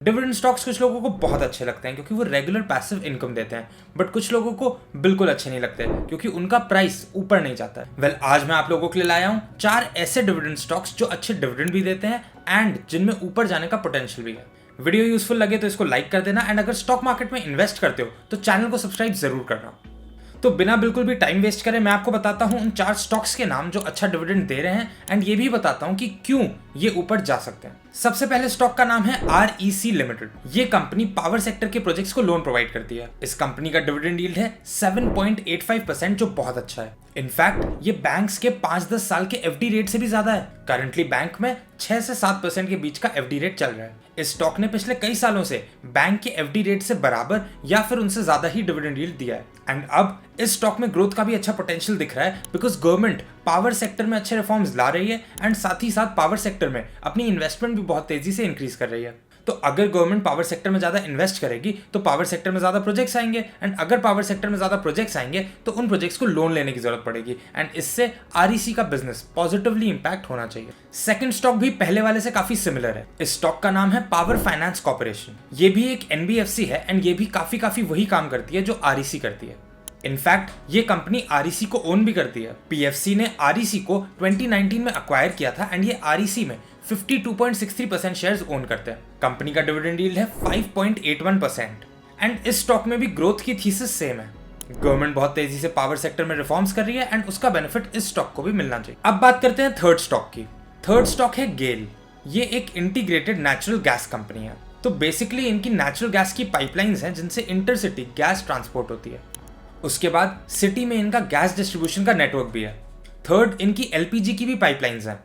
Dividend stocks कुछ लोगों को बहुत अच्छे लगते हैं क्योंकि वो रेगुलर पैसिव इनकम देते हैं, बट कुछ लोगों को बिल्कुल अच्छे नहीं लगते क्योंकि उनका प्राइस ऊपर नहीं जाता है। आज मैं आप लोगों के लिए लाया हूँ 4 ऐसे डिविडेंड स्टॉक्स जो अच्छे डिविडेंड भी देते हैं एंड जिनमें ऊपर जाने का पोटेंशियल भी है। वीडियो यूजफुल लगे तो इसको लाइक कर देना एंड अगर स्टॉक मार्केट में इन्वेस्ट करते हो तो चैनल को सब्सक्राइब जरूर करना। तो बिना बिल्कुल भी टाइम वेस्ट करे मैं आपको बताता हूं उन 4 स्टॉक्स के नाम जो अच्छा डिविडेंड दे रहे हैं एंड ये भी बताता हूं कि क्यों ये ऊपर जा सकते हैं। सबसे पहले स्टॉक का नाम है REC लिमिटेड। ये कंपनी पावर सेक्टर के प्रोजेक्ट्स को लोन प्रोवाइड करती है। इस कंपनी का डिविडेंड यील्ड है 7.85% जो बहुत अच्छा है। इनफैक्ट ये बैंक्स के 5-10 साल के FD रेट से भी ज्यादा है। करंटली बैंक में 6 से 7% के बीच का FD रेट चल रहा है। इस स्टॉक ने पिछले कई सालों से बैंक के FD रेट से बराबर या फिर उनसे ज्यादा ही डिविडेंड यील्ड दिया है एंड अब इस स्टॉक में ग्रोथ का भी अच्छा पोटेंशियल दिख रहा है बिकॉज गवर्नमेंट पावर सेक्टर में अच्छे रिफॉर्म्स ला रही है एंड साथ ही साथ पावर सेक्टर में अपनी इन्वेस्टमेंट भी बहुत तेजी से इंक्रीज कर रही है। तो अगर गवर्नमेंट पावर सेक्टर में ज्यादा इन्वेस्ट करेगी तो पावर सेक्टर में ज्यादा प्रोजेक्ट्स आएंगे एंड अगर पावर सेक्टर में ज्यादा प्रोजेक्ट्स आएंगे तो उन प्रोजेक्ट्स को लोन लेने की जरूरत पड़ेगी एंड इससे REC का बिजनेस पॉजिटिवली इंपैक्ट होना चाहिए। सेकंड स्टॉक भी पहले वाले से काफी सिमिलर है। इस स्टॉक का नाम है पावर फाइनेंस कॉर्पोरेशन। ये भी एक NBFC है एंड ये भी काफी वही काम करती है जो REC करती है। इनफैक्ट ये कंपनी REC को ओन भी करती है। PFC ने REC को 2019 में अक्वायर किया था एंड ये REC में 52.63% शेयर्स ओन करते हैं। कंपनी का डिविडेंड यील्ड है 5.81% एंड इस स्टॉक में भी ग्रोथ की थीसिस सेम है। गवर्नमेंट बहुत तेजी से पावर सेक्टर में रिफॉर्म्स कर रही है एंड उसका बेनिफिट इस स्टॉक को भी मिलना चाहिए। अब बात करते हैं थर्ड स्टॉक की। थर्ड स्टॉक है गेल। ये एक इंटीग्रेटेड नेचुरल गैस कंपनी है। तो बेसिकली इनकी नेचुरल गैस की पाइपलाइंस हैं जिनसे इंटरसिटी गैस ट्रांसपोर्ट होती है। उसके बाद सिटी में इनका गैस डिस्ट्रीब्यूशन का नेटवर्क भी है। थर्ड, इनकी LPG की भी पाइपलाइंस हैं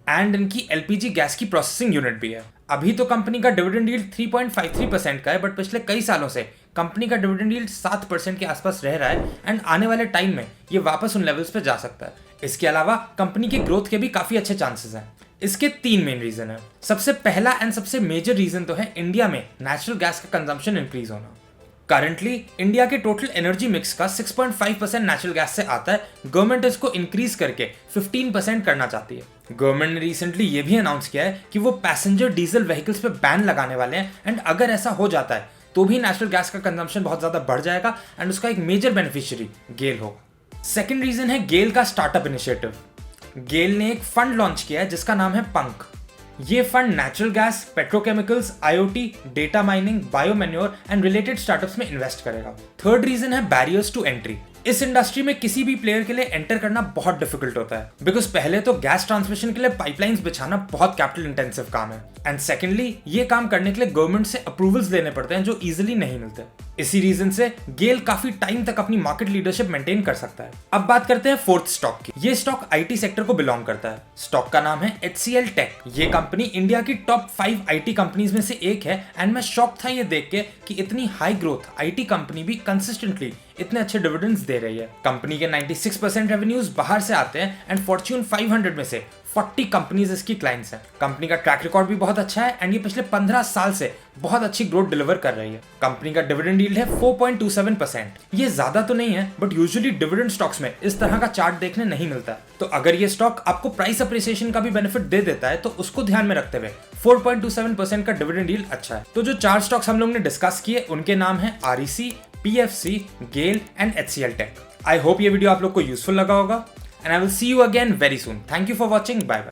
एंड इनकी LPG गैस की प्रोसेसिंग यूनिट भी है। अभी तो कंपनी का डिविडेंड यील्ड 3.53% का है, बट पिछले कई सालों से कंपनी का डिविडेंड यील्ड 7% के आसपास रह रहा है एंड आने वाले टाइम में ये वापस उन लेवल्स पे जा सकता है। इसके अलावा कंपनी की ग्रोथ के भी काफी अच्छे चांसेस हैं। इसके 3 मेन रीजन है। सबसे पहला एंड सबसे मेजर रीजन तो है इंडिया में नेचुरल गैस का कंजम्पशन इंक्रीज होना। करंटली इंडिया के टोटल एनर्जी मिक्स का 6.5% नेचुरल गैस से आता है। गवर्नमेंट इसको इंक्रीज करके 15% करना चाहती है। गवर्नमेंट ने रिसेंटली ये भी अनाउंस किया है कि वो पैसेंजर डीजल व्हीकल्स पे बैन लगाने वाले हैं एंड अगर ऐसा हो जाता है तो भी नेचुरल गैस का कंजम्पशन बहुत ज्यादा बढ़ जाएगा एंड उसका एक मेजर बेनिफिशियरी गेल होगा। सेकेंड रीजन है गेल का स्टार्टअप इनिशिएटिव। गेल ने एक फंड लॉन्च किया है जिसका नाम है पंख। ये fund natural gas, petrochemicals, IoT, data mining, biomanure and related startups में इन्वेस्ट करेगा। थर्ड रीजन है बैरियर्स टू एंट्री। इस इंडस्ट्री में किसी भी प्लेयर के लिए एंटर करना बहुत डिफिकल्ट होता है बिकॉज पहले तो गैस ट्रांसमिशन के लिए पाइपलाइंस बिछाना बहुत कैपिटल इंटेंसिव काम है एंड सेकेंडली ये काम करने के लिए गवर्नमेंट से अप्रूवल्स लेने पड़ते हैं जो इजीली नहीं मिलते। इसी रीजन से गेल काफी टाइम तक अपनी मार्केट लीडरशिप मेंटेन कर सकता है। अब बात करते हैं फोर्थ स्टॉक की। ये स्टॉक IT सेक्टर को बिलोंग करता है। स्टॉक का नाम है HCL टेक। ये कंपनी इंडिया की टॉप 5 IT कंपनीज में से एक है एंड मैं शॉक था ये देख के कि इतनी हाई ग्रोथ IT कंपनी भी कंसिस्टेंटली इतने अच्छे डिविडेंड्स दे रही है। कंपनी के 96% रेवेन्यूज बाहर से आते हैं एंड फॉर्च्यून 500 में से 40 कंपनीज इसकी क्लाइंट्स हैं। कंपनी का ट्रैक रिकॉर्ड भी बहुत अच्छा है एंड ये पिछले 15 साल से बहुत अच्छी ग्रोथ डिलीवर कर रही है। कंपनी का डिविडेंड यील्ड है 4.27%। ये ज्यादा तो नहीं है बट यूजुअली डिविडेंड स्टॉक्स में इस तरह का चार्ट देखने नहीं मिलता। तो अगर ये स्टॉक आपको प्राइस अप्रिसिएशन का भी बेनिफिट दे देता है तो उसको ध्यान में रखते हुए 4.27% का डिविडेंड यील्ड अच्छा है। तो जो 4 स्टॉक्स हम लोग ने डिस्कस किए उनके नाम है REC, PFC, GAIL and HCL tech. I hope ये वीडियो आप लोग को यूजफुल लगा होगा and I will see you again very soon. Thank you for watching. Bye bye.